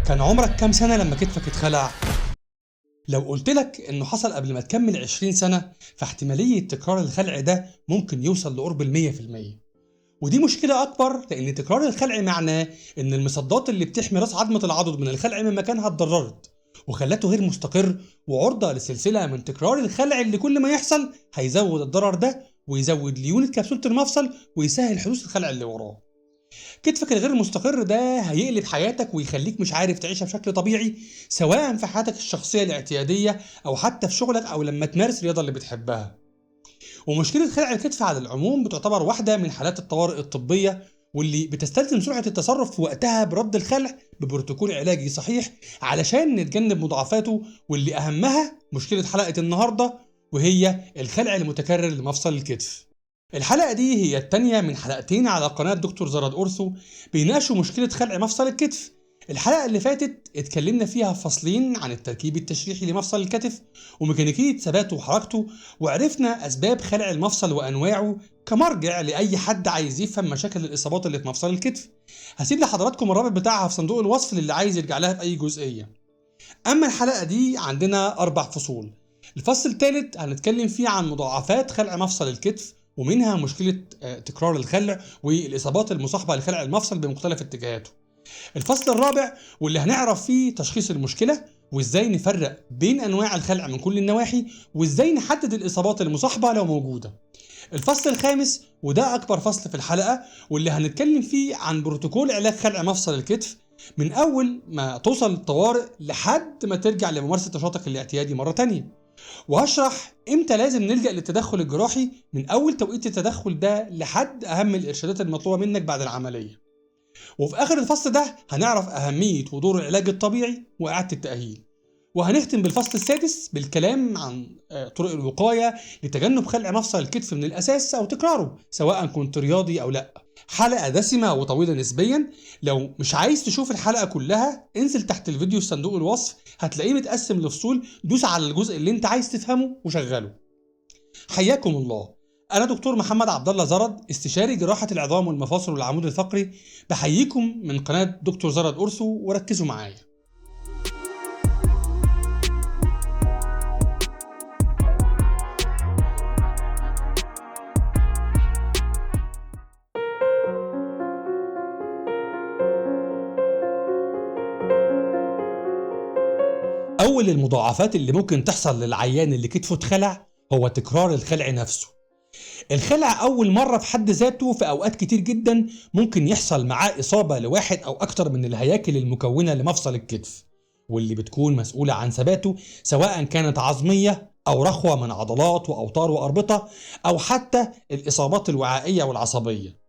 كان عمرك كام سنة لما كتفك اتخلع؟ لو قلتلك انه حصل قبل ما تكمل 20 سنة فاحتمالية تكرار الخلع ده ممكن يوصل لقرب 100%. ودي مشكلة أكبر لأن تكرار الخلع معناه إن المصدات اللي بتحمي راس عظمة العضد من الخلع من مكانها اتضررت وخلته غير مستقر وعرضة لسلسلة من تكرار الخلع اللي كل ما يحصل هيزود الضرر ده ويزود ليونة كبسولة المفصل ويسهل حدوث الخلع اللي وراه. كتفك الغير مستقر ده هيقلب حياتك ويخليك مش عارف تعيشها بشكل طبيعي، سواء في حياتك الشخصية الاعتيادية أو حتى في شغلك أو لما تمارس الرياضة اللي بتحبها. ومشكلة خلع الكتف على العموم بتعتبر واحدة من حالات الطوارئ الطبية واللي بتستلزم سرعة التصرف في وقتها برد الخلع ببروتوكول علاجي صحيح علشان نتجنب مضاعفاته، واللي أهمها مشكلة حلقة النهاردة وهي الخلع المتكرر لمفصل الكتف. الحلقة دي هي التانية من حلقتين على قناة دكتور زراد أورثو بيناقشوا مشكلة خلع مفصل الكتف. الحلقة اللي فاتت اتكلمنا فيها في فصلين عن التركيب التشريحي لمفصل الكتف وميكانيكية ثباته وحركته، وعرفنا أسباب خلع المفصل وأنواعه كمرجع لأي حد عايز يفهم مشاكل الإصابات اللي في مفصل الكتف. هسيب لحضراتكم الرابط بتاعها في صندوق الوصف للي عايز يرجع لها في أي جزئية. أما الحلقة دي عندنا 4 فصول. الفصل الثالث هنتكلم فيه عن مضاعفات خلع مفصل الكتف ومنها مشكلة تكرار الخلع والإصابات المصاحبة لخلع المفصل بمختلف اتجاهاته. الفصل الرابع واللي هنعرف فيه تشخيص المشكلة وإزاي نفرق بين أنواع الخلع من كل النواحي وإزاي نحدد الإصابات المصاحبة لو موجودة. الفصل الخامس وده أكبر فصل في الحلقة واللي هنتكلم فيه عن بروتوكول علاج خلع مفصل الكتف من أول ما توصل الطوارئ لحد ما ترجع لممارسة نشاطك الاعتيادي مرة تانية. وهشرح امتى لازم نلجأ للتدخل الجراحي من أول توقيت التدخل ده لحد أهم الإرشادات المطلوبة منك بعد العملية. وفي آخر الفصل ده هنعرف أهمية ودور العلاج الطبيعي وإعادة التأهيل. وهنختم بالفصل السادس بالكلام عن طرق الوقاية لتجنب خلع مفصل الكتف من الأساس أو تكراره سواء كنت رياضي أو لأ. حلقة دسمة وطويلة نسبيا، لو مش عايز تشوف الحلقة كلها انزل تحت الفيديو في صندوق الوصف هتلاقيه متقسم لفصول، دوس على الجزء اللي انت عايز تفهمه وشغله. حياكم الله، أنا دكتور محمد عبد الله زرد استشاري جراحة العظام والمفاصل والعمود الفقري، بحييكم من قناة دكتور زرد أورثو وركزوا معايا. أول المضاعفات اللي ممكن تحصل للعيان اللي كتفه اتخلع هو تكرار الخلع نفسه. الخلع أول مرة في حد ذاته في أوقات كتير جدا ممكن يحصل معاه إصابة لواحد أو أكتر من الهياكل المكونة لمفصل الكتف واللي بتكون مسؤولة عن ثباته، سواء كانت عظمية أو رخوة من عضلات وأوتار وأربطة أو حتى الإصابات الوعائية والعصبية.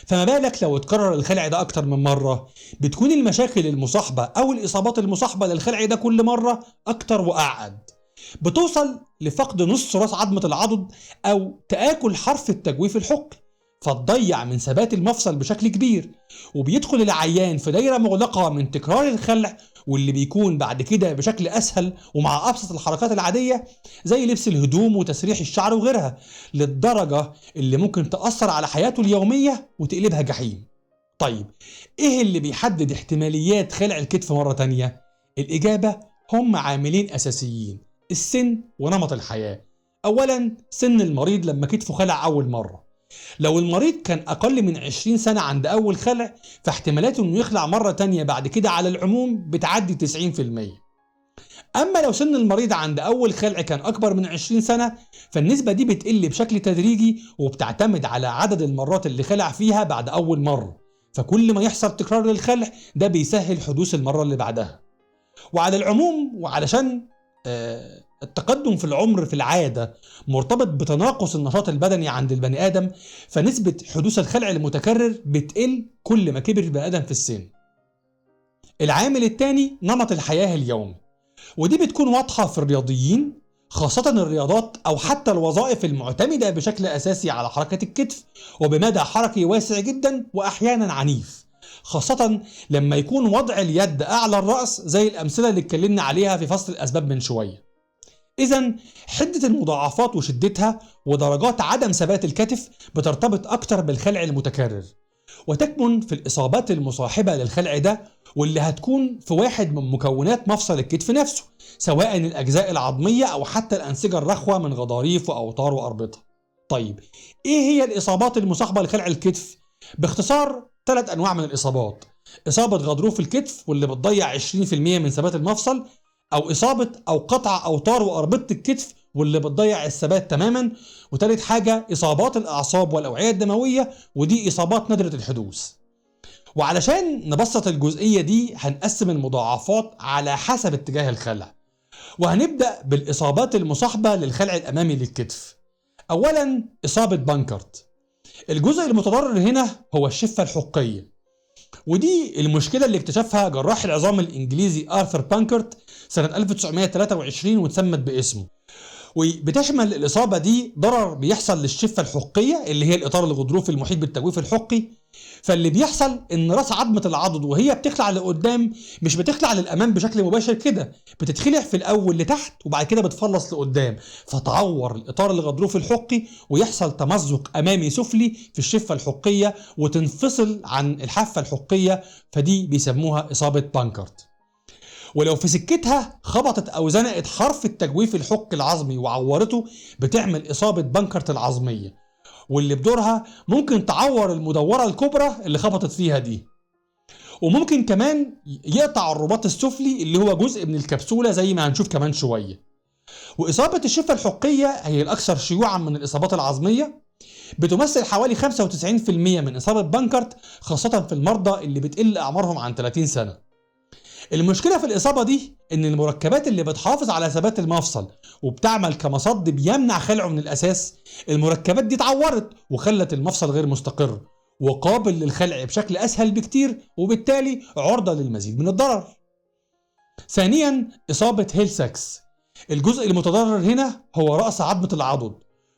فما بالك لو اتكرر الخلع ده أكتر من مرة، بتكون المشاكل المصاحبة أو الإصابات المصاحبة للخلع ده كل مرة أكتر وأعقد، بتوصل لفقد نص راس عظمة العضد أو تآكل حرف التجويف الحقل فتضيع من ثبات المفصل بشكل كبير، وبيدخل العيان في دايرة مغلقة من تكرار الخلع واللي بيكون بعد كده بشكل أسهل ومع أبسط الحركات العادية زي لبس الهدوم وتسريح الشعر وغيرها، للدرجة اللي ممكن تأثر على حياته اليومية وتقلبها جحيم. طيب إيه اللي بيحدد احتماليات خلع الكتف مرة تانية؟ الإجابة هم عاملين أساسيين: السن ونمط الحياة. أولا سن المريض لما كتفه خلع أول مرة. لو المريض كان أقل من 20 سنة عند أول خلع فاحتمالاته إنه يخلع مرة تانية بعد كده على العموم بتعدي 90%. أما لو سن المريض عند أول خلع كان أكبر من 20 سنة فالنسبة دي بتقل بشكل تدريجي وبتعتمد على عدد المرات اللي خلع فيها بعد أول مرة، فكل ما يحصل تكرار للخلع ده بيسهل حدوث المرة اللي بعدها. وعلى العموم وعلشان التقدم في العمر في العادة مرتبط بتناقص النشاط البدني عند البني آدم، فنسبة حدوث الخلع المتكرر بتقل كل ما كبر البني آدم في السن. العامل الثاني نمط الحياة اليومي، ودي بتكون واضحة في الرياضيين خاصة الرياضات أو حتى الوظائف المعتمدة بشكل أساسي على حركة الكتف وبمدى حركي واسع جدا وأحيانا عنيف، خاصة لما يكون وضع اليد أعلى الرأس زي الأمثلة اللي اتكلمنا عليها في فصل الأسباب من شوية. إذن حدة المضاعفات وشدتها ودرجات عدم ثبات الكتف بترتبط أكتر بالخلع المتكرر، وتكمن في الإصابات المصاحبة للخلع ده، واللي هتكون في واحد من مكونات مفصل الكتف نفسه، سواء الأجزاء العظمية أو حتى الأنسجة الرخوة من غضاريف وأوتار وأربطة. طيب إيه هي الإصابات المصاحبة لخلع الكتف؟ باختصار 3 أنواع من الإصابات: إصابة غضروف الكتف واللي بتضيع 20% من ثبات المفصل، أو إصابة أو قطع أوتار وأربطة الكتف واللي بتضيع الثبات تماما، وتالت حاجة إصابات الأعصاب والأوعية الدموية، ودي إصابات نادرة الحدوث. وعلشان نبسط الجزئية دي هنقسم المضاعفات على حسب اتجاه الخلع، وهنبدأ بالإصابات المصاحبة للخلع الأمامي للكتف. أولا إصابة بانكرت. الجزء المتضرر هنا هو الشفة الحقية، ودي المشكلة اللي اكتشفها جراح العظام الإنجليزي آرثر بانكرت سنة 1923 واتسمت باسمه. وبتشمل الإصابة دي ضرر بيحصل للشفة الحقية اللي هي الإطار الغضروفي المحيط بالتجويف الحقي. فاللي بيحصل إن رأس عظمة العضد وهي بتخلع لقدام مش بتخلع للأمام بشكل مباشر كده، بتتخلع في الأول لتحت وبعد كده بتفلص لقدام، فتعور الإطار الغضروفي الحقي ويحصل تمزق أمامي سفلي في الشفة الحقية وتنفصل عن الحافة الحقية، فدي بيسموها إصابة بانكرت. ولو في سكتها خبطت أو زنقت حرف التجويف الحقي العظمي وعورته، بتعمل إصابة بانكرت العظمية، واللي بدورها ممكن تعور المدورة الكبرى اللي خبطت فيها دي، وممكن كمان يقطع الرباط السفلي اللي هو جزء من الكبسولة زي ما هنشوف كمان شوية. وإصابة الشفة الحقية هي الأكثر شيوعا من الإصابات العظمية، بتمثل حوالي 95% من إصابة بانكرت، خاصة في المرضى اللي بتقل أعمارهم عن 30 سنة. المشكلة في الإصابة دي إن المركبات اللي بتحافظ على ثبات المفصل وبتعمل كمصد بيمنع خلعه من الأساس، المركبات دي اتعورت وخلت المفصل غير مستقر وقابل للخلع بشكل أسهل بكتير، وبالتالي عرضة للمزيد من الضرر. ثانيا إصابة هيل ساكس. الجزء المتضرر هنا هو رأس عظمة العضد،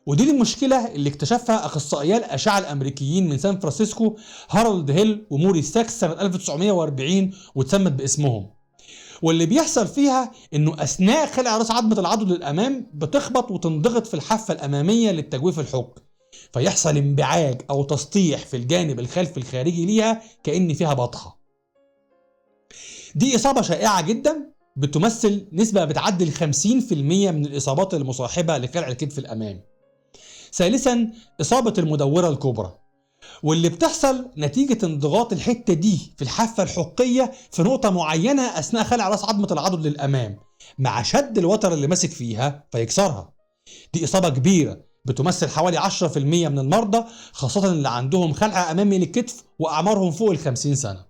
ودي المشكلة اللي اكتشفها أخصائيي الأشعة الأمريكيين من سان فرانسيسكو هارولد هيل وموريس ساكس سنة 1940 واتسمت باسمهم. واللي بيحصل فيها إنه أثناء خلع رأس عظمة العضد للأمام بتخبط وتنضغط في الحافة الأمامية للتجويف الحقي، فيحصل انبعاج أو تسطيح في الجانب الخلفي الخارجي ليها كأن فيها بطحة. دي إصابة شائعة جدا، بتمثل نسبة بتعدي ال 50% من الإصابات المصاحبة لخلع الكتف الأمامي. ثالثا إصابة المدورة الكبرى، واللي بتحصل نتيجة انضغاط الحتة دي في الحافة الحقية في نقطة معينة أثناء خلع رأس عظمة العضد للأمام مع شد الوتر اللي ماسك فيها فيكسرها. دي إصابة كبيرة بتمثل حوالي 10% من المرضى، خاصة اللي عندهم خلع أمامي للكتف وأعمارهم فوق ال 50 سنة.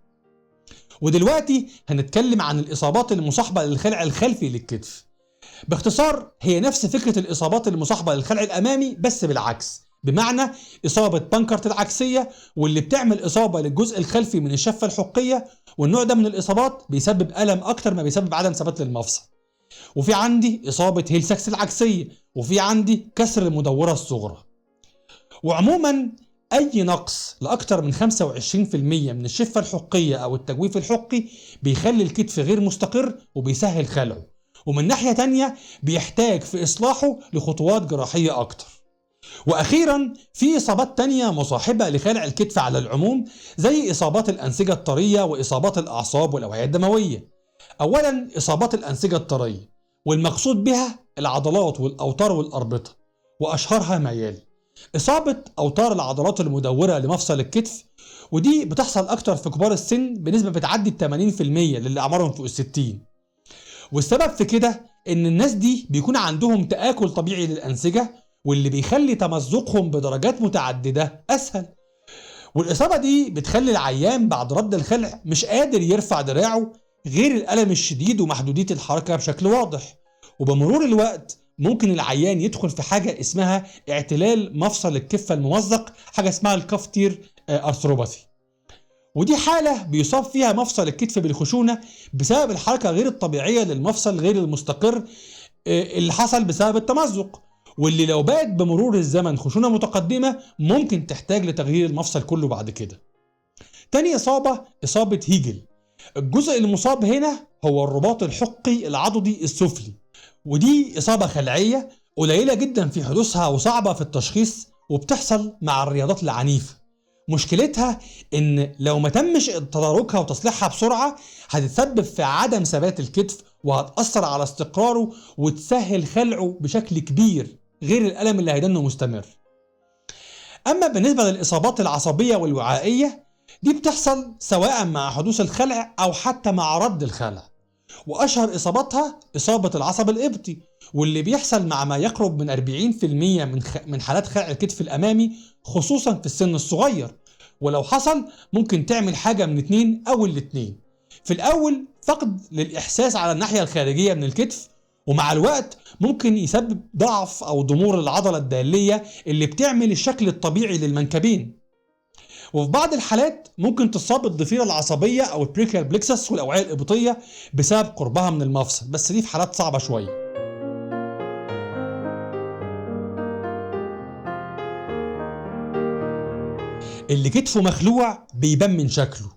ودلوقتي هنتكلم عن الإصابات المصاحبة للخلع الخلفي للكتف. باختصار هي نفس فكرة الإصابات المصاحبة للخلع الأمامي بس بالعكس، بمعنى إصابة بانكرت العكسية واللي بتعمل إصابة للجزء الخلفي من الشفة الحقية، والنوع ده من الإصابات بيسبب ألم أكتر ما بيسبب عدم ثبات للمفصل. وفي عندي إصابة هيل ساكس العكسية، وفي عندي كسر المدورة الصغرى. وعموما أي نقص لأكتر من 25% من الشفة الحقية أو التجويف الحقي بيخلي الكتف غير مستقر وبيسهل خلعه، ومن ناحية تانية بيحتاج في إصلاحه لخطوات جراحية أكتر. وأخيرا في إصابات تانية مصاحبة لخلع الكتف على العموم، زي إصابات الأنسجة الطرية وإصابات الأعصاب والأوعية الدموية. أولا إصابات الأنسجة الطرية، والمقصود بها العضلات والأوتار والأربطة، وأشهرها ما يلي: إصابة أوتار العضلات المدورة لمفصل الكتف، ودي بتحصل أكتر في كبار السن بنسبة بتعدي 80% للي أعمارهم فوق ال60. والسبب في كده إن الناس دي بيكون عندهم تآكل طبيعي للأنسجة، واللي بيخلي تمزقهم بدرجات متعددة أسهل. والإصابة دي بتخلي العيان بعد رد الخلع مش قادر يرفع دراعه، غير الألم الشديد ومحدودية الحركة بشكل واضح. وبمرور الوقت ممكن العيان يدخل في حاجة اسمها اعتلال مفصل الكفة الممزق، حاجة اسمها الكافتير أرثروباثي، ودي حالة بيصاب فيها مفصل الكتف بالخشونة بسبب الحركة غير الطبيعية للمفصل غير المستقر اللي حصل بسبب التمزق، واللي لو بقت بمرور الزمن خشونة متقدمة ممكن تحتاج لتغيير المفصل كله بعد كده. تاني إصابة هيجل. الجزء المصاب هنا هو الرباط الحقي العضدي السفلي، ودي إصابة خلعية قليلة جدا في حدوثها وصعبة في التشخيص، وبتحصل مع الرياضات العنيفة، مشكلتها ان لو ما تمش تداركها وتصليحها بسرعة هتتسبب في عدم ثبات الكتف وهتأثر على استقراره وتسهل خلعه بشكل كبير غير الألم اللي هيدنه مستمر. أما بالنسبة للإصابات العصبية والوعائية دي بتحصل سواء مع حدوث الخلع أو حتى مع رد الخلع، وأشهر إصاباتها إصابة العصب الإبطي، واللي بيحصل مع ما يقرب من 40% من حالات خلع الكتف الأمامي خصوصا في السن الصغير. ولو حصل ممكن تعمل حاجة من اتنين أو الاتنين. في الأول فقد للإحساس على الناحية الخارجية من الكتف، ومع الوقت ممكن يسبب ضعف أو ضمور العضلة الدالية اللي بتعمل الشكل الطبيعي للمنكبين. وفي بعض الحالات ممكن تصاب الضفيرة العصبية أو البريكيال بليكسس والأوعية الإبطية بسبب قربها من المفصل، بس دي في حالات صعبة شوية. اللي كتفه مخلوع بيبان من شكله،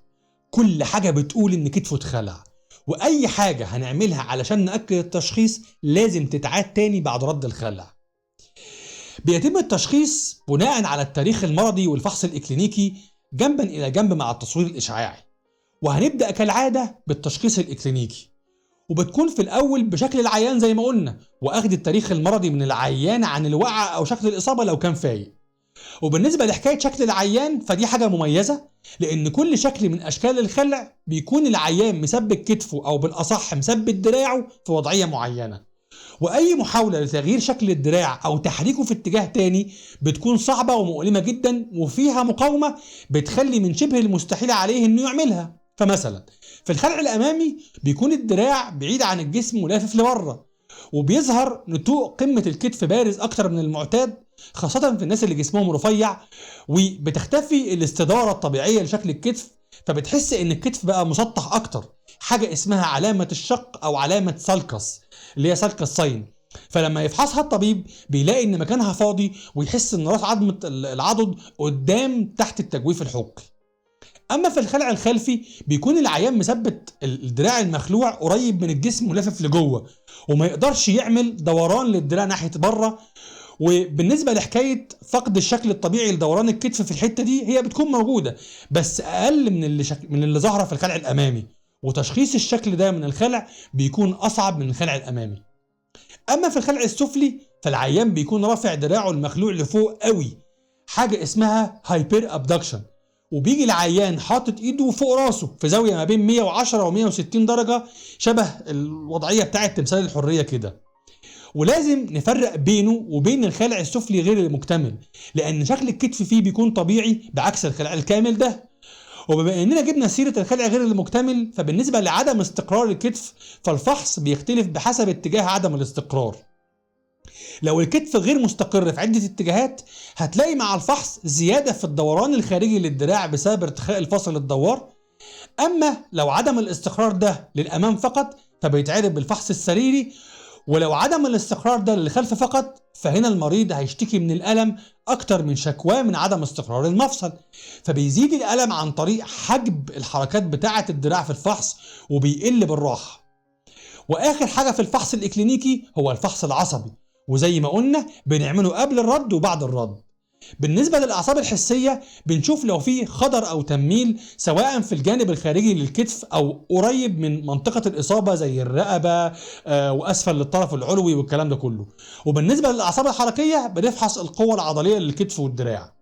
كل حاجة بتقول إن كتفه اتخلع، وأي حاجة هنعملها علشان نأكد التشخيص لازم تتعاد تاني بعد رد الخلع. بيتم التشخيص بناء على التاريخ المرضي والفحص الإكلينيكي جنبا إلى جنب مع التصوير الإشعاعي. وهنبدأ كالعادة بالتشخيص الإكلينيكي، وبتكون في الأول بشكل العيان زي ما قلنا، وأخذ التاريخ المرضي من العيان عن الوقعة أو شكل الإصابة لو كان فايق. وبالنسبة لحكاية شكل العيان فدي حاجة مميزة، لأن كل شكل من أشكال الخلع بيكون العيان مثبت كتفه أو بالأصح مثبت دراعه في وضعية معينة، وأي محاولة لتغيير شكل الدراع أو تحريكه في اتجاه تاني بتكون صعبة ومؤلمة جدا وفيها مقاومة بتخلي من شبه المستحيل عليه إنه يعملها. فمثلا في الخلع الأمامي بيكون الدراع بعيد عن الجسم ولافف لبره، وبيظهر نتوء قمة الكتف بارز أكتر من المعتاد خاصة في الناس اللي جسمهم رفيع، وبتختفي الاستدارة الطبيعية لشكل الكتف، فبتحس إن الكتف بقى مسطح أكتر، حاجة اسمها علامة الشق أو علامة سالكس اللي هي سالكس ساين. فلما يفحصها الطبيب بيلاقي إن مكانها فاضي ويحس إن راس عظمة العضد قدام تحت التجويف الحقي. أما في الخلع الخلفي بيكون العيان مثبت الدراع المخلوع قريب من الجسم ولافف لجوه، وما يقدرش يعمل دوران للدراع ناحية بره. وبالنسبة لحكاية فقد الشكل الطبيعي لدوران الكتف في الحتة دي هي بتكون موجودة بس أقل من اللي ظاهرة في الخلع الأمامي، وتشخيص الشكل ده من الخلع بيكون أصعب من الخلع الأمامي. أما في الخلع السفلي فالعيان بيكون رافع دراعه المخلوع لفوق قوي، حاجة اسمها هايبر أبدكشن، وبيجي العيان حاطط ايده فوق راسه في زاوية ما بين 110 و 160 درجة شبه الوضعية بتاعة تمثال الحرية كده. ولازم نفرق بينه وبين الخلع السفلي غير المكتمل، لأن شكل الكتف فيه بيكون طبيعي بعكس الخلع الكامل ده. وبما اننا جبنا سيرة الخلع غير المكتمل فبالنسبة لعدم استقرار الكتف فالفحص بيختلف بحسب اتجاه عدم الاستقرار. لو الكتف غير مستقر في عدة اتجاهات هتلاقي مع الفحص زيادة في الدوران الخارجي للدراع بسبب ارتخاء الفصل الدوار. أما لو عدم الاستقرار ده للأمام فقط فبيتعرف بالفحص السريري، ولو عدم الاستقرار ده للخلف فقط فهنا المريض هيشتكي من الألم أكتر من شكواه من عدم استقرار المفصل، فبيزيد الألم عن طريق حجب الحركات بتاعة الدراع في الفحص وبيقل بالراحة. وآخر حاجة في الفحص الإكلينيكي هو الفحص العصبي، وزي ما قلنا بنعمله قبل الرد وبعد الرد. بالنسبة للأعصاب الحسية بنشوف لو في خضر أو تنميل سواء في الجانب الخارجي للكتف أو قريب من منطقة الإصابة زي الرقبة وأسفل للطرف العلوي والكلام ده كله. وبالنسبة للأعصاب الحركية بنفحص القوة العضلية للكتف والدراع.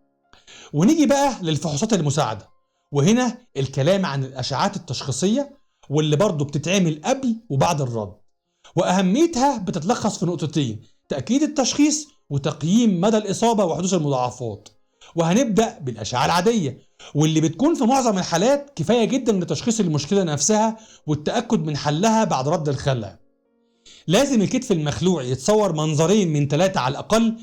ونيجي بقى للفحوصات المساعدة، وهنا الكلام عن الأشعات التشخيصية واللي برضو بتتعمل قبل وبعد الرد، وأهميتها بتتلخص في نقطتين: تأكيد التشخيص وتقييم مدى الإصابة وحدوث المضاعفات. وهنبدأ بالأشعة العادية واللي بتكون في معظم الحالات كفاية جدا لتشخيص المشكلة نفسها والتأكد من حلها بعد رد الخلع. لازم الكتف المخلوع يتصور منظرين من 3 على الأقل.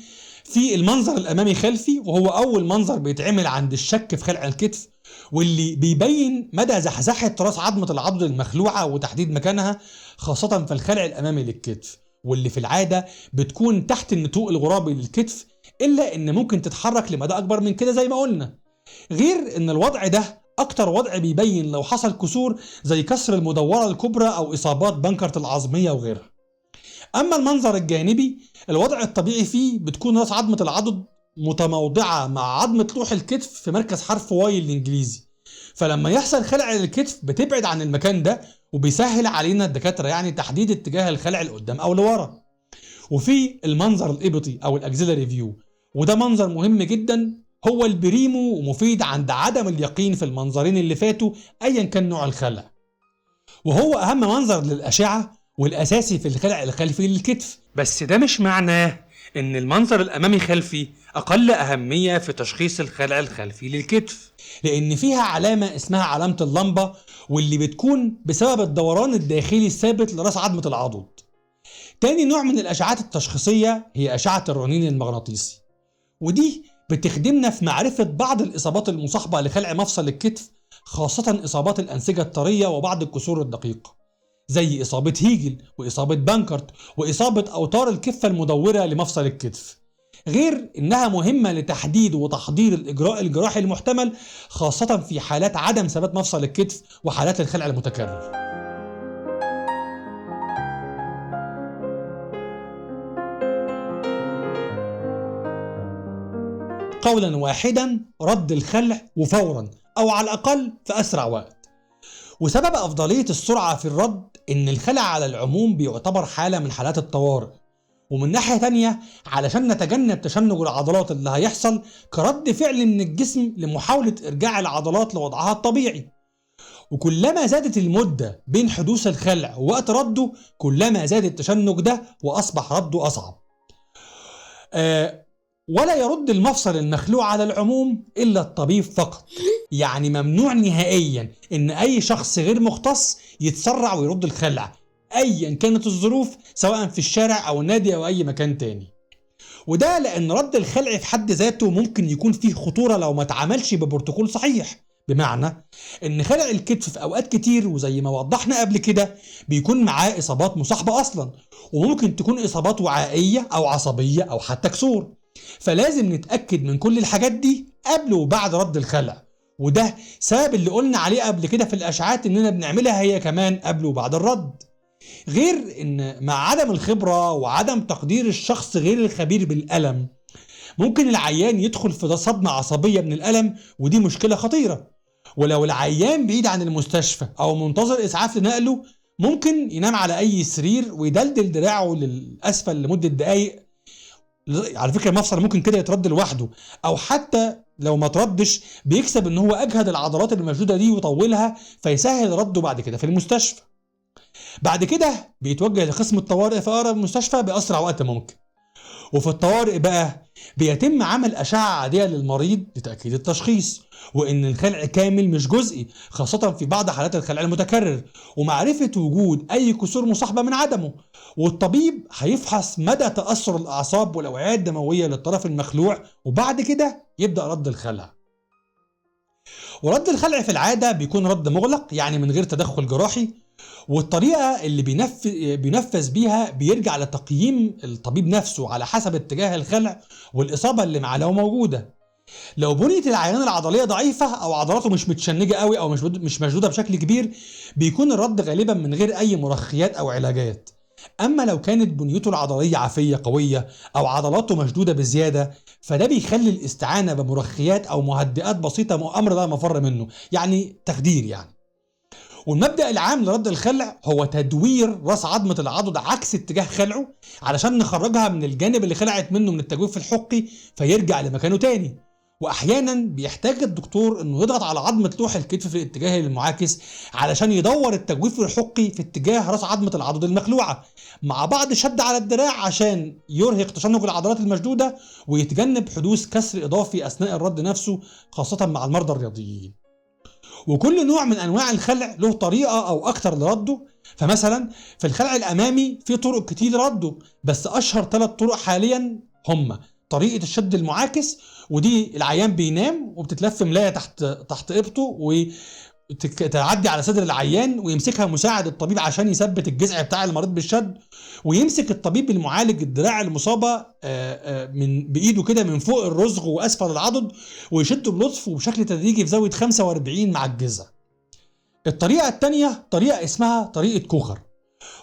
في المنظر الأمامي خلفي وهو أول منظر بيتعمل عند الشك في خلع الكتف، واللي بيبين مدى زحزحة راس عظمة العضد المخلوعة وتحديد مكانها خاصة في الخلع الأمامي للكتف، واللي في العادة بتكون تحت النتوء الغرابي للكتف، إلا إن ممكن تتحرك لمدى أكبر من كده زي ما قلنا. غير إن الوضع ده أكتر وضع بيبين لو حصل كسور زي كسر المدورة الكبرى أو إصابات بنكرة العظمية وغيرها. أما المنظر الجانبي الوضع الطبيعي فيه بتكون راس عظمة العضد متموضعة مع عظمة لوح الكتف في مركز حرف واي الإنجليزي، فلما يحصل خلع للكتف بتبعد عن المكان ده، وبيسهل علينا الدكاترة يعني تحديد اتجاه الخلع لقدام أو لورا. وفي المنظر الإبطي أو الأكزيلاري فيو، وده منظر مهم جدا، هو البريمو ومفيد عند عدم اليقين في المنظرين اللي فاتوا أيا كان نوع الخلع، وهو أهم منظر للأشعة والأساسي في الخلع الخلفي للكتف. بس ده مش معناه إن المنظر الأمامي خلفي أقل أهمية في تشخيص الخلع الخلفي للكتف، لأن فيها علامة اسمها علامة اللمبة، واللي بتكون بسبب الدوران الداخلي الثابت لراس عظمة العضد. تاني نوع من الأشعات التشخيصية هي أشعة الرنين المغناطيسي، ودي بتخدمنا في معرفة بعض الإصابات المصاحبة لخلع مفصل الكتف، خاصة إصابات الأنسجة الطرية وبعض الكسور الدقيقة، زي إصابة هيجل وإصابة بانكرت وإصابة أوتار الكفة المدورة لمفصل الكتف. غير إنها مهمة لتحديد وتحضير الإجراء الجراحي المحتمل، خاصة في حالات عدم ثبات مفصل الكتف وحالات الخلع المتكرر. قولا واحدا، رد الخلع وفورا، أو على الأقل في أسرع وقت. وسبب أفضلية السرعة في الرد إن الخلع على العموم بيعتبر حالة من حالات الطوارئ، ومن ناحية تانية علشان نتجنب تشنج العضلات اللي هيحصل كرد فعل من الجسم لمحاولة إرجاع العضلات لوضعها الطبيعي. وكلما زادت المدة بين حدوث الخلع ووقت رده، كلما زاد التشنج ده وأصبح رده أصعب. ولا يرد المفصل المخلوع على العموم إلا الطبيب فقط، يعني ممنوع نهائيا إن أي شخص غير مختص يتسرع ويرد الخلع أيا كانت الظروف، سواء في الشارع أو النادي أو أي مكان تاني. وده لأن رد الخلع في حد ذاته ممكن يكون فيه خطورة لو ما اتعملش ببروتوكول صحيح، بمعنى إن خلع الكتف في أوقات كتير وزي ما وضحنا قبل كده بيكون معاه إصابات مصاحبة أصلا، وممكن تكون إصابات وعائية أو عصبية أو حتى كسور، فلازم نتأكد من كل الحاجات دي قبل وبعد رد الخلع. وده سبب اللي قلنا عليه قبل كده في الأشعات إننا بنعملها هي كمان قبل وبعد الرد. غير إن مع عدم الخبرة وعدم تقدير الشخص غير الخبير بالألم، ممكن العيان يدخل في صدمة عصبية من الألم، ودي مشكلة خطيرة. ولو العيان بعيد عن المستشفى أو منتظر إسعاف لنقله، ممكن ينام على أي سرير ويدلدل دراعه للأسفل لمدة دقايق. على فكرة المفصل ممكن كده يترد لوحده، أو حتى لو ما تردش بيكسب إن هو أجهد العضلات المشدودة دي ويطولها، فيسهل رده بعد كده في المستشفى. بعد كده بيتوجه لقسم الطوارئ في أقرب مستشفى بأسرع وقت ممكن. وفي الطوارئ بقى بيتم عمل أشعة عادية للمريض لتأكيد التشخيص، وإن الخلع كامل مش جزئي، خاصة في بعض حالات الخلع المتكرر، ومعرفة وجود أي كسور مصاحبة من عدمه. والطبيب هيفحص مدى تأثر الأعصاب والأوعية الدموية للطرف المخلوع، وبعد كده يبدأ رد الخلع. ورد الخلع في العادة بيكون رد مغلق، يعني من غير تدخل جراحي، والطريقة اللي بينفذ بيها بيرجع لتقييم الطبيب نفسه على حسب اتجاه الخلع والإصابة اللي معاه لو موجودة. لو بنية العيان العضلية ضعيفة أو عضلاته مش متشنجة قوي أو مش مشدودة بشكل كبير، بيكون الرد غالبا من غير أي مرخيات أو علاجات. أما لو كانت بنيته العضلية عافية قوية أو عضلاته مشدودة بزيادة، فده بيخلي الاستعانة بمرخيات أو مهدئات بسيطة أمر لا مفر منه، يعني تخدير يعني. والمبدأ العام لرد الخلع هو تدوير راس عظمة العضد عكس اتجاه خلعه، علشان نخرجها من الجانب اللي خلعت منه من التجويف الحقي فيرجع لمكانه تاني. واحيانا بيحتاج الدكتور انه يضغط على عظمة لوح الكتف في الاتجاه المعاكس علشان يدور التجويف الحقي في اتجاه راس عظمة العضد المخلوعة، مع بعض شد على الدراع عشان يرهق تشنج العضلات المشدودة ويتجنب حدوث كسر اضافي اثناء الرد نفسه، خاصة مع المرضى الرياضيين. وكل نوع من انواع الخلع له طريقه او اكتر لرده. فمثلا في الخلع الامامي في طرق كتير لرده، بس اشهر 3 طرق حاليا هما طريقه الشد المعاكس، ودي العيان بينام وبتتلف ملايه تحت ابطه وتعدي على صدر العيان ويمسكها مساعد الطبيب عشان يثبت الجذع بتاع المريض بالشد، ويمسك الطبيب المعالج الدراع المصابه من بايده كده من فوق الرزغ واسفل العضد ويشده بلطف وبشكل تدريجي في زاويه 45 مع الجذع. الطريقه الثانيه طريقه اسمها طريقه كوخر،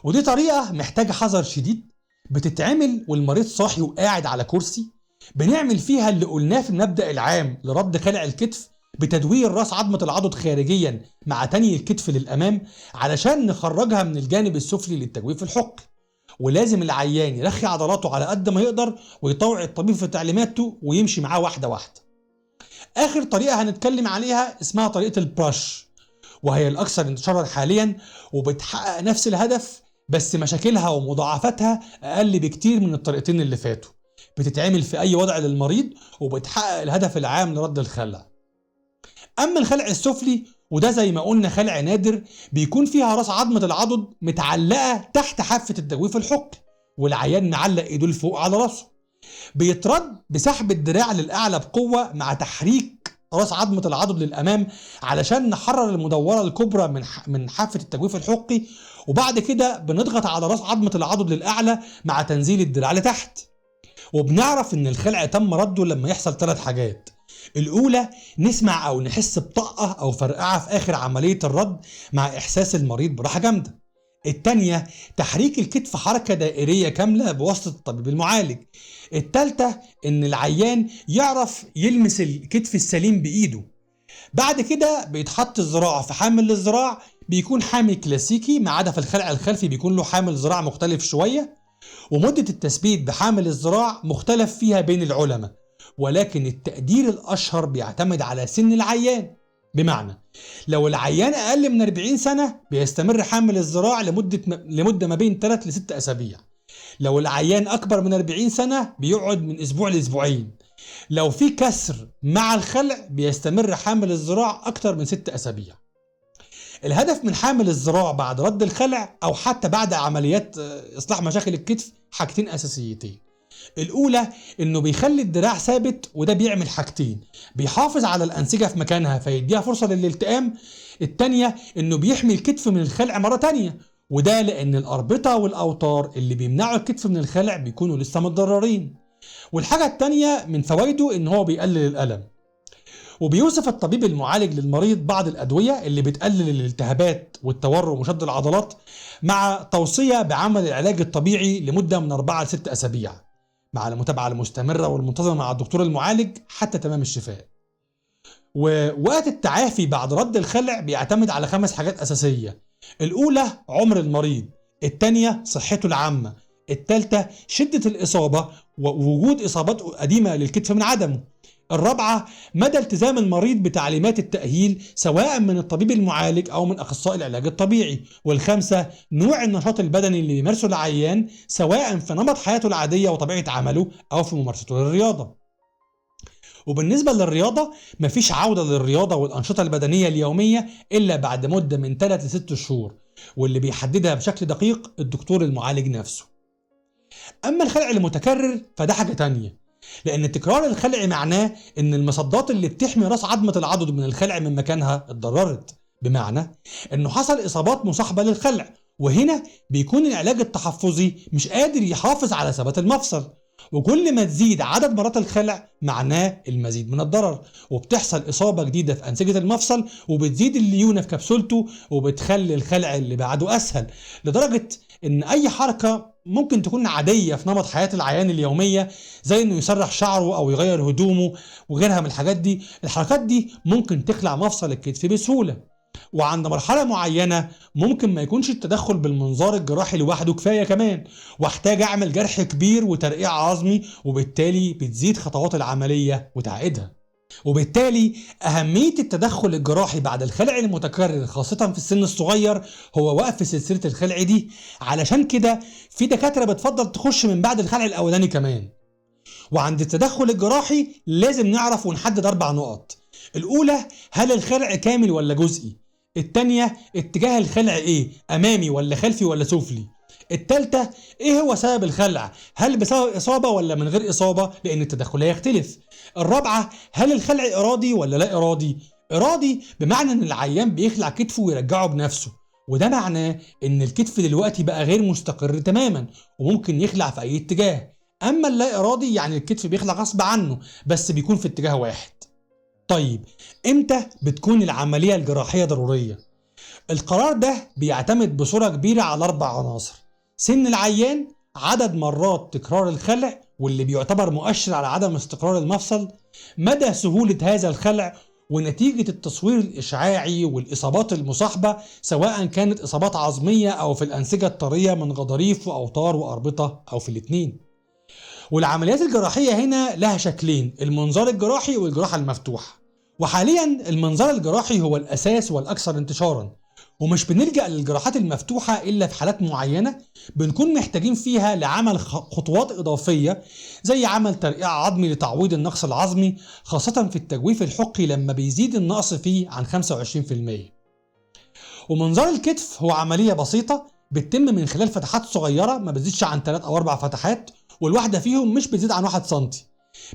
ودي طريقه محتاجه حذر شديد، بتتعمل والمريض صاحي وقاعد على كرسي، بنعمل فيها اللي قلناه في المبدأ العام لرد خلع الكتف بتدوير راس عظمة العضد خارجيا مع تاني الكتف للأمام علشان نخرجها من الجانب السفلي للتجويف الحقي. ولازم العيان يرخي عضلاته على قد ما يقدر ويطوع الطبيب في تعليماته ويمشي معاه واحدة واحدة. آخر طريقة هنتكلم عليها اسمها طريقة البراش، وهي الأكثر انتشارا حاليا وبتحقق نفس الهدف، بس مشاكلها ومضاعفاتها أقل بكتير من الطريقتين اللي فاتوا. بتتعمل في أي وضع للمريض وبتحقق الهدف العام لرد الخلع. أما الخلع السفلي وده زي ما قلنا خلع نادر، بيكون فيها راس عظمة العضد متعلقة تحت حافة التجويف الحقي والعيان معلق ايده لفوق على راسه. بيترد بسحب الدراع للأعلى بقوة مع تحريك راس عظمة العضد للأمام علشان نحرر المدورة الكبرى من حافة التجويف الحقي، وبعد كده بنضغط على راس عظمة العضد للأعلى مع تنزيل الدراع لتحت. وبنعرف ان الخلع تم رده لما يحصل 3 حاجات. الأولى، نسمع أو نحس بطقة أو فرقعة في آخر عملية الرد مع إحساس المريض براحة جامدة. التانية، تحريك الكتف حركة دائرية كاملة بواسطة الطبيب المعالج. التالتة، إن العيان يعرف يلمس الكتف السليم بإيده. بعد كده بيتحط الذراع في حامل الذراع، بيكون حامل كلاسيكي ما عدا في الخلع الخلفي بيكون له حامل ذراع مختلف شوية، ومدة التثبيت بحامل الذراع مختلف فيها بين العلماء، ولكن التقدير الأشهر بيعتمد على سن العيان. بمعنى لو العيان أقل من 40 سنة بيستمر حامل الذراع لمدة ما بين 3 ل 6 أسابيع. لو العيان أكبر من 40 سنة بيقعد من أسبوع لأسبوعين. لو في كسر مع الخلع بيستمر حامل الذراع أكتر من 6 أسابيع. الهدف من حامل الذراع بعد رد الخلع أو حتى بعد عمليات إصلاح مشاكل الكتف حاجتين أساسيتين. الأولى إنه بيخلي الدراع ثابت، وده بيعمل حاجتين: بيحافظ على الأنسجة في مكانها فيديها فرصة للالتئام. التانية إنه بيحمي الكتف من الخلع مرة تانية، وده لأن الأربطة والأوتار اللي بيمنعوا الكتف من الخلع بيكونوا لسه متضررين. والحاجة التانية من فوائده إن هو بيقلل الألم. وبيوصف الطبيب المعالج للمريض بعض الأدوية اللي بتقلل الالتهابات والتورم وشد العضلات، مع توصية بعمل العلاج الطبيعي لمدة من 4 ل 6 أسابيع مع المتابعة المستمرة والمنتظمة مع الدكتور المعالج حتى تمام الشفاء. ووقت التعافي بعد رد الخلع بيعتمد على 5 حاجات أساسية. الأولى عمر المريض، الثانية صحته العامة، الثالثة شدة الإصابة ووجود إصابات قديمة للكتف من عدمه، الرابعة مدى التزام المريض بتعليمات التأهيل سواء من الطبيب المعالج أو من أخصائي العلاج الطبيعي، والخامسة نوع النشاط البدني اللي بيمارسه العيان سواء في نمط حياته العادية وطبيعة عمله أو في ممارسته للرياضة. وبالنسبة للرياضة مفيش عودة للرياضة والأنشطة البدنية اليومية إلا بعد مدة من 3 ل 6 شهور، واللي بيحددها بشكل دقيق الدكتور المعالج نفسه. أما الخلع المتكرر فده حاجة تانية، لأن تكرار الخلع معناه إن المصدات اللي بتحمي راس عظمة العضد من الخلع من مكانها اتضررت، بمعنى إنه حصل إصابات مصاحبة للخلع، وهنا بيكون العلاج التحفظي مش قادر يحافظ على ثبات المفصل، وكل ما تزيد عدد مرات الخلع معناه المزيد من الضرر، وبتحصل إصابة جديدة في أنسجة المفصل وبتزيد الليونة في كبسولته وبتخلي الخلع اللي بعده أسهل، لدرجة إن أي حركة ممكن تكون عادية في نمط حياة العيان اليومية زي إنه يسرح شعره أو يغير هدومه وغيرها من الحاجات دي، الحركات دي ممكن تخلع مفصل الكتف بسهولة. وعند مرحلة معينة ممكن ما يكونش التدخل بالمنظار الجراحي لوحده كفاية كمان، واحتاج أعمل جرح كبير وترقيع عظمي، وبالتالي بتزيد خطوات العملية وتعقيدها. وبالتالي أهمية التدخل الجراحي بعد الخلع المتكرر خاصة في السن الصغير هو وقف سلسلة الخلع دي. علشان كده في دكاترة بتفضل تخش من بعد الخلع الأولاني كمان. وعند التدخل الجراحي لازم نعرف ونحدد 4 نقط. الأولى، هل الخلع كامل ولا جزئي؟ الثانية، اتجاه الخلع ايه؟ امامي ولا خلفي ولا سفلي؟ الثالثة، ايه هو سبب الخلع؟ هل بسبب اصابة ولا من غير اصابة؟ لان التدخل هيختلف. الرابعة، هل الخلع ارادي ولا لا ارادي؟ ارادي بمعنى ان العيان بيخلع كتفه ويرجعه بنفسه، وده معناه ان الكتف دلوقتي بقى غير مستقر تماما وممكن يخلع في اي اتجاه. اما اللا ارادي يعني الكتف بيخلع غصب عنه بس بيكون في اتجاه واحد. طيب امتى بتكون العملية الجراحية ضرورية؟ القرار ده بيعتمد بصورة كبيرة على 4 عناصر: سن العيان، عدد مرات تكرار الخلع، واللي بيعتبر مؤشر على عدم استقرار المفصل، مدى سهولة هذا الخلع ونتيجة التصوير الإشعاعي والإصابات المصاحبة، سواء كانت إصابات عظمية أو في الأنسجة الطرية من غضاريف وأوتار وأربطة أو في الاتنين. والعمليات الجراحية هنا لها شكلين: المنظار الجراحي والجراحة المفتوحة. وحاليا المنظار الجراحي هو الأساس والأكثر انتشارا، ومش بنلجأ للجراحات المفتوحة إلا في حالات معينة بنكون محتاجين فيها لعمل خطوات إضافية، زي عمل ترقيع عظمي لتعويض النقص العظمي، خاصة في التجويف الحقي لما بيزيد النقص فيه عن 25%. ومنظار الكتف هو عملية بسيطة بتتم من خلال فتحات صغيرة ما بتزيدش عن 3 أو 4 فتحات، والواحدة فيهم مش بتزيد عن 1 سنتي.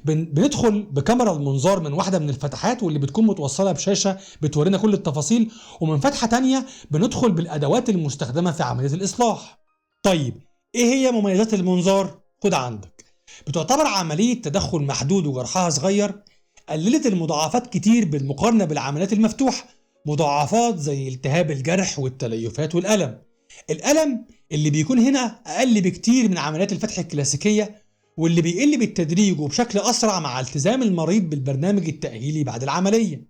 بندخل بكاميرا المنظار من واحدة من الفتحات واللي بتكون متوصلة بشاشة بتورينا كل التفاصيل، ومن فتحة تانية بندخل بالأدوات المستخدمة في عملية الإصلاح. طيب إيه هي مميزات المنظار؟ خد عندك. بتعتبر عملية تدخل محدود وجرحها صغير، قللت المضاعفات كتير بالمقارنة بالعمليات المفتوحة، مضاعفات زي التهاب الجرح والتليفات والألم. الألم اللي بيكون هنا أقل بكتير من عمليات الفتح الكلاسيكية، واللي بيقل بالتدريج وبشكل أسرع مع التزام المريض بالبرنامج التأهيلي بعد العملية.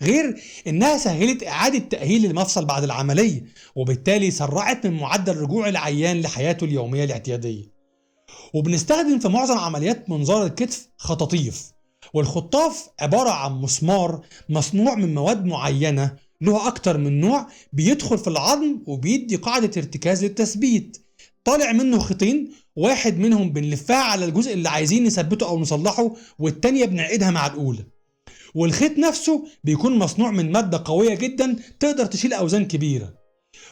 غير إنها سهلت إعادة تأهيل المفصل بعد العملية، وبالتالي سرعت من معدل رجوع العيان لحياته اليومية الاعتيادية. وبنستخدم في معظم عمليات منظار الكتف خطاطيف، والخطاف عبارة عن مسمار مصنوع من مواد معينة له أكتر من نوع، بيدخل في العظم وبيدي قاعدة ارتكاز للتثبيت. طالع منه خيطين، واحد منهم بنلفها على الجزء اللي عايزين نثبته أو نصلحه، والتانية بنعقدها مع الأولى. والخيط نفسه بيكون مصنوع من مادة قوية جدا تقدر تشيل أوزان كبيرة.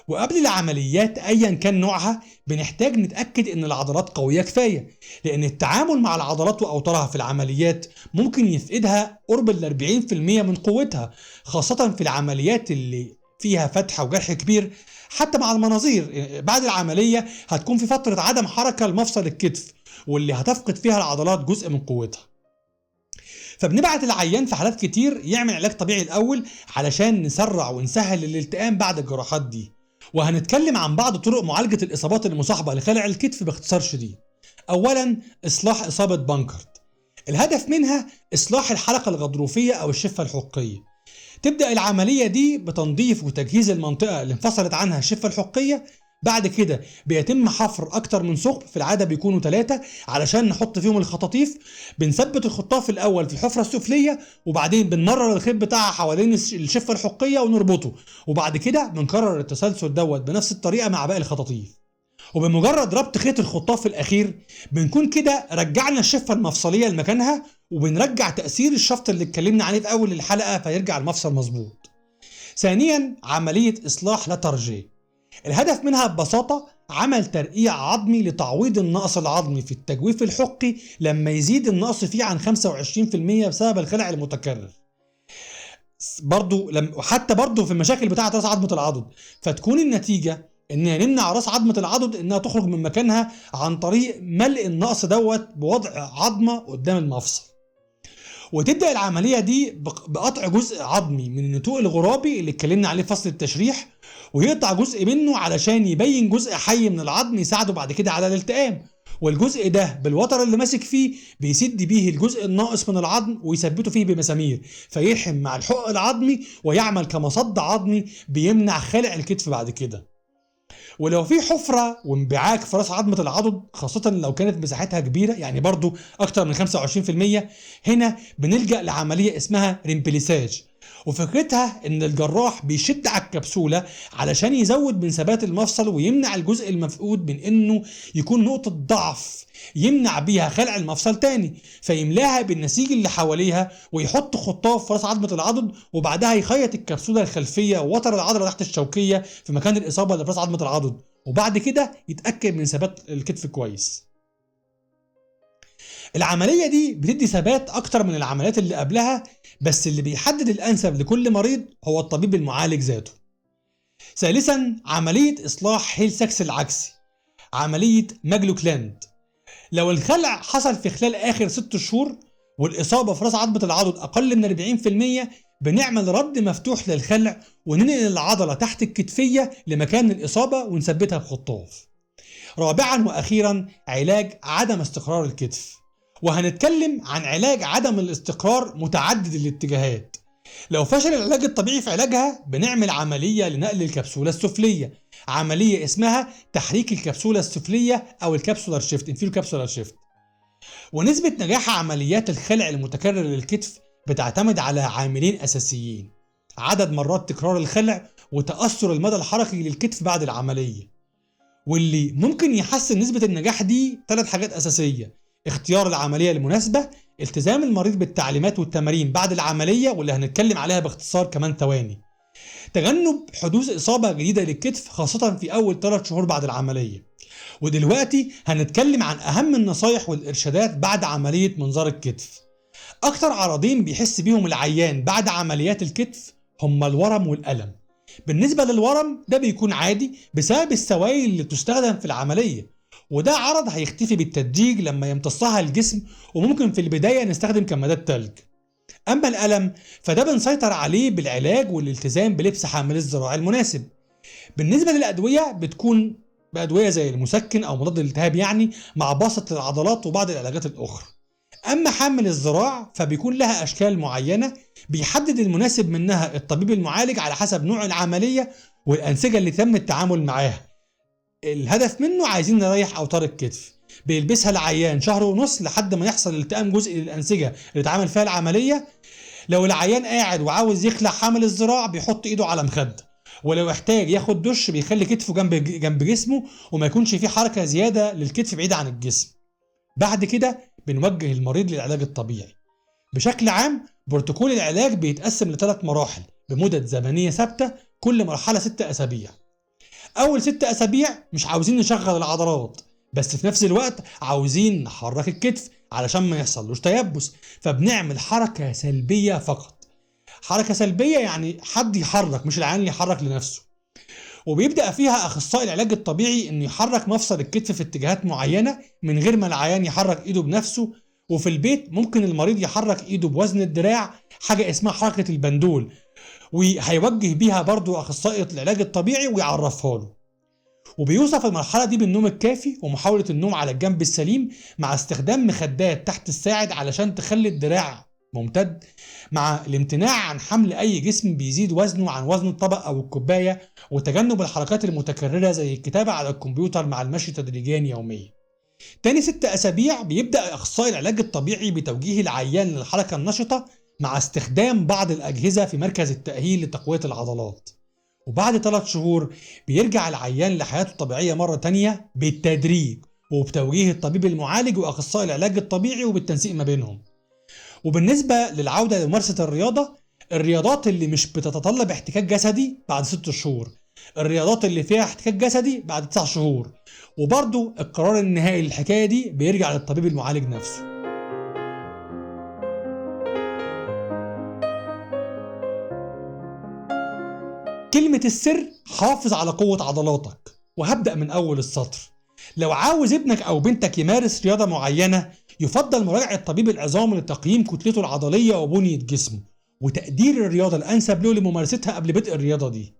وقبل العمليات ايا كان نوعها بنحتاج نتاكد ان العضلات قويه كفايه، لان التعامل مع العضلات واوتارها في العمليات ممكن يفقدها قرب ال 40% من قوتها، خاصه في العمليات اللي فيها فتح وجرح كبير. حتى مع المناظير بعد العمليه هتكون في فتره عدم حركه لمفصل الكتف، واللي هتفقد فيها العضلات جزء من قوتها. فبنبعت العيان في حالات كتير يعمل علاج طبيعي الاول علشان نسرع ونسهل الالتئام بعد الجراحات دي. وهنتكلم عن بعض طرق معالجة الإصابات المصاحبة لخلع الكتف باختصار شديد. أولاً، إصلاح إصابة بانكرت. الهدف منها إصلاح الحلقة الغضروفية أو الشفة الحقية. تبدأ العملية دي بتنظيف وتجهيز المنطقة اللي انفصلت عنها الشفة الحقية. بعد كده بيتم حفر أكتر من ثقب، في العادة بيكونوا 3 علشان نحط فيهم الخطاطيف. بنثبت الخطاف الأول في الحفرة السفلية، وبعدين بنمرر الخيط بتاعها حوالين الشفة الحقية ونربطه، وبعد كده بنكرر التسلسل دوت بنفس الطريقة مع باقي الخطاطيف. وبمجرد ربط خيط الخطاف الأخير بنكون كده رجعنا الشفة المفصلية لمكانها، وبنرجع تأثير الشفط اللي اتكلمنا عليه في أول الحلقة فيرجع المفصل مظبوط. ثانيا، عملية إصلاح لاتارجي. الهدف منها ببساطة عمل ترقيع عظمي لتعويض النقص العظمي في التجويف الحقي لما يزيد النقص فيه عن 25% بسبب الخلع المتكرر. حتى برضو في المشاكل بتاعة راس عظمة العضد، فتكون النتيجة ان نمنع راس عظمة العضد انها تخرج من مكانها عن طريق ملء النقص دوت بوضع عظمة قدام المفصل. وتبدأ العملية دي بقطع جزء عظمي من النتوء الغرابي اللي اتكلمنا عليه في فصل التشريح، ويقطع جزء منه علشان يبين جزء حي من العظم يساعده بعد كده على الالتئام. والجزء ده بالوتر اللي ماسك فيه بيسد بيه الجزء الناقص من العظم ويثبته فيه بمسامير، فيلحم مع الحق العظمي ويعمل كمصد عظمي بيمنع خلع الكتف بعد كده. ولو في حفرة وانبعاج في راس عظمة العضد، خاصة لو كانت مساحتها كبيرة يعني برضو أكتر من 25%، هنا بنلجأ لعملية اسمها ريمبليساج. وفكرتها إن الجراح بيشد على الكبسولة علشان يزود من ثبات المفصل ويمنع الجزء المفقود من إنه يكون نقطة ضعف يمنع بيها خلع المفصل تاني، فيملاها بالنسيج اللي حواليها ويحط خطاف في راس عظمة العضد، وبعدها يخيط الكبسولة الخلفية ووتر العضلة تحت الشوكية في مكان الإصابة اللي في راس عظمة العضد، وبعد كده يتأكد من ثبات الكتف كويس. العملية دي بتدي ثبات أكتر من العمليات اللي قبلها، بس اللي بيحدد الأنسب لكل مريض هو الطبيب المعالج ذاته. ثالثا، عملية إصلاح هيل ساكس العكسي، عملية ماجلوكلاند. لو الخلع حصل في خلال آخر 6 شهور والإصابة في راس عظمة العضد أقل من 40%، بنعمل رد مفتوح للخلع وننقل العضلة تحت الكتفية لمكان الإصابة ونثبتها بخطاف. رابعا وأخيرا علاج عدم استقرار الكتف، وهنتكلم عن علاج عدم الاستقرار متعدد الاتجاهات. لو فشل العلاج الطبيعي في علاجها بنعمل عملية لنقل الكبسولة السفلية، عملية اسمها تحريك الكبسولة السفلية أو الكبسولار شيفت، انفيرو كابسولار شيفت. ونسبة نجاح عمليات الخلع المتكرر للكتف بتعتمد على عاملين أساسيين: عدد مرات تكرار الخلع، وتأثر المدى الحركي للكتف بعد العملية. واللي ممكن يحسن نسبة النجاح دي 3 حاجات أساسية: اختيار العملية المناسبة، التزام المريض بالتعليمات والتمارين بعد العملية واللي هنتكلم عليها باختصار كمان ثواني، تجنب حدوث إصابة جديدة للكتف خاصة في أول 3 شهور بعد العملية. ودلوقتي هنتكلم عن أهم النصايح والإرشادات بعد عملية منظار الكتف. أكتر عرضين بيحس بيهم العيان بعد عمليات الكتف هما الورم والألم. بالنسبة للورم ده بيكون عادي بسبب السوائل اللي بتستخدم في العملية، وده عرض هيختفي بالتدريج لما يمتصها الجسم، وممكن في البداية نستخدم كمادات تلج. أما الألم فده بنسيطر عليه بالعلاج والالتزام بلبس حامل الذراع المناسب. بالنسبة للأدوية بتكون بأدوية زي المسكن أو مضاد الالتهاب يعني، مع بسط للعضلات وبعض العلاجات الأخرى. أما حامل الذراع فبيكون لها أشكال معينة بيحدد المناسب منها الطبيب المعالج على حسب نوع العملية والأنسجة اللي تم التعامل معاها. الهدف منه عايزين نريح أوتار الكتف، بيلبسها العيان شهر ونص لحد ما يحصل التئام جزئي للأنسجة اللي اتعمل فيها العملية. لو العيان قاعد وعاوز يخلع حامل الذراع بيحط ايده على مخدة، ولو احتاج ياخد دش بيخلي كتفه جنب جسمه وما يكونش فيه حركة زيادة للكتف بعيدة عن الجسم. بعد كده بنوجه المريض للعلاج الطبيعي. بشكل عام بروتوكول العلاج بيتقسم ل3 مراحل بمدة زمنية ثابتة، كل مرحلة 6 أسابيع. أول 6 أسابيع مش عاوزين نشغل العضلات، بس في نفس الوقت عاوزين نحرك الكتف علشان ما يحصلوش تيبس، فبنعمل حركة سلبية فقط. حركة سلبية يعني حد يحرك مش العيان اللي يحرك لنفسه. وبيبدأ فيها أخصائي العلاج الطبيعي إنه يحرك مفصل الكتف في اتجاهات معينة من غير ما العيان يحرك إيده بنفسه. وفي البيت ممكن المريض يحرك إيده بوزن الدراع، حاجة اسمها حركة البندول، وهيوجه بيها برضو أخصائي العلاج الطبيعي ويعرفها له. وبيوصف المرحلة دي بالنوم الكافي ومحاولة النوم على الجنب السليم مع استخدام مخدات تحت الساعد علشان تخلي الدراع ممتد، مع الامتناع عن حمل أي جسم بيزيد وزنه عن وزن الطبق أو الكوباية، وتجنب الحركات المتكررة زي الكتابة على الكمبيوتر مع المشي تدريجيا يوميا. تاني 6 أسابيع بيبدأ أخصائي العلاج الطبيعي بتوجيه العيان للحركة النشطة مع استخدام بعض الأجهزة في مركز التأهيل لتقوية العضلات. وبعد 3 شهور بيرجع العيان لحياته الطبيعية مرة تانية بالتدريج، وبتوجيه الطبيب المعالج وأخصائي العلاج الطبيعي وبالتنسيق ما بينهم. وبالنسبة للعودة لممارسة الرياضة، الرياضات اللي مش بتتطلب احتكاك جسدي بعد 6 شهور، الرياضات اللي فيها احتكاك جسدي بعد 9 شهور. وبرضو القرار النهائي للحكاية دي بيرجع للطبيب المعالج نفسه. كلمة السر: حافظ على قوة عضلاتك. وهبدأ من أول السطر. لو عاوز ابنك أو بنتك يمارس رياضة معينة يفضل مراجعة طبيب العظام لتقييم كتلته العضلية وبنية جسمه وتقدير الرياضة الأنسب له لممارستها قبل بدء الرياضة دي.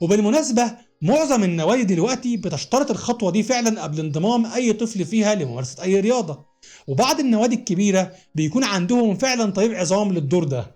وبالمناسبة معظم النوادي دلوقتي بتشترط الخطوة دي فعلا قبل انضمام أي طفل فيها لممارسة أي رياضة، وبعض النوادي الكبيرة بيكون عندهم فعلا طبيب عظام للدور ده.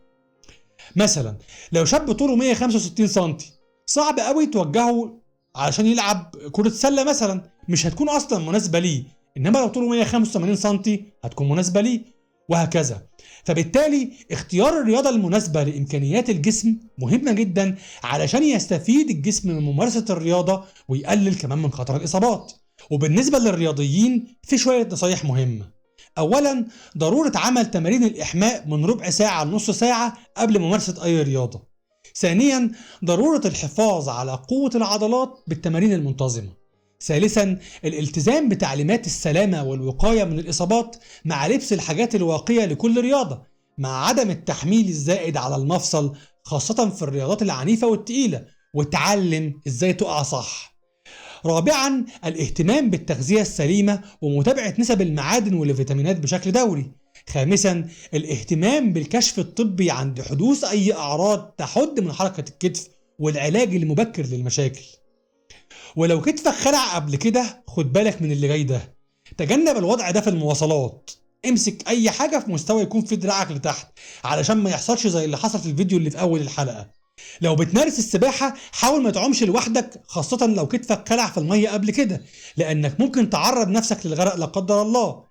مثلا لو شاب طوله 165 سم صعب قوي توجهه علشان يلعب كرة سلة مثلا، مش هتكون اصلا مناسبة ليه، انما لو طوله 185 سم هتكون مناسبة ليه، وهكذا. فبالتالي اختيار الرياضة المناسبة لإمكانيات الجسم مهمة جدا علشان يستفيد الجسم من ممارسة الرياضة ويقلل كمان من خطر الإصابات. وبالنسبة للرياضيين في شوية نصايح مهمة. أولا ضرورة عمل تمارين الإحماء من ربع ساعة لنص ساعة قبل ممارسة أي رياضة. ثانيا ضرورة الحفاظ على قوة العضلات بالتمارين المنتظمة. ثالثا الالتزام بتعليمات السلامة والوقاية من الإصابات مع لبس الحاجات الواقية لكل رياضة، مع عدم التحميل الزائد على المفصل خاصة في الرياضات العنيفة والتقيلة، وتعلم إزاي تقع صح. رابعا الاهتمام بالتغذية السليمة ومتابعة نسب المعادن والفيتامينات بشكل دوري. خامسا الاهتمام بالكشف الطبي عند حدوث أي أعراض تحد من حركة الكتف والعلاج المبكر للمشاكل. ولو كتفك خلع قبل كده خد بالك من اللي جاي ده. تجنب الوضع ده في المواصلات، امسك اي حاجه في مستوى يكون في دراعك لتحت علشان ما يحصلش زي اللي حصل في الفيديو اللي في اول الحلقه. لو بتمارس السباحه حاول ما تعومش لوحدك، خاصه لو كتفك خلع في الميه قبل كده، لانك ممكن تعرض نفسك للغرق لا قدر الله.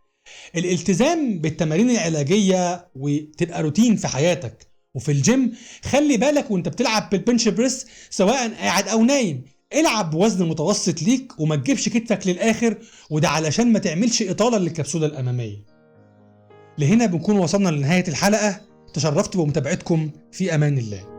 الالتزام بالتمارين العلاجيه وتبقى روتين في حياتك. وفي الجيم خلي بالك وانت بتلعب بالبنش بريس سواء قاعد او نايم، العب بوزن متوسط ليك وما تجيبش كتفك للاخر، وده علشان ما تعملش اطاله للكبسوله الاماميه. لهنا بنكون وصلنا لنهايه الحلقه، تشرفت بمتابعتكم، في امان الله.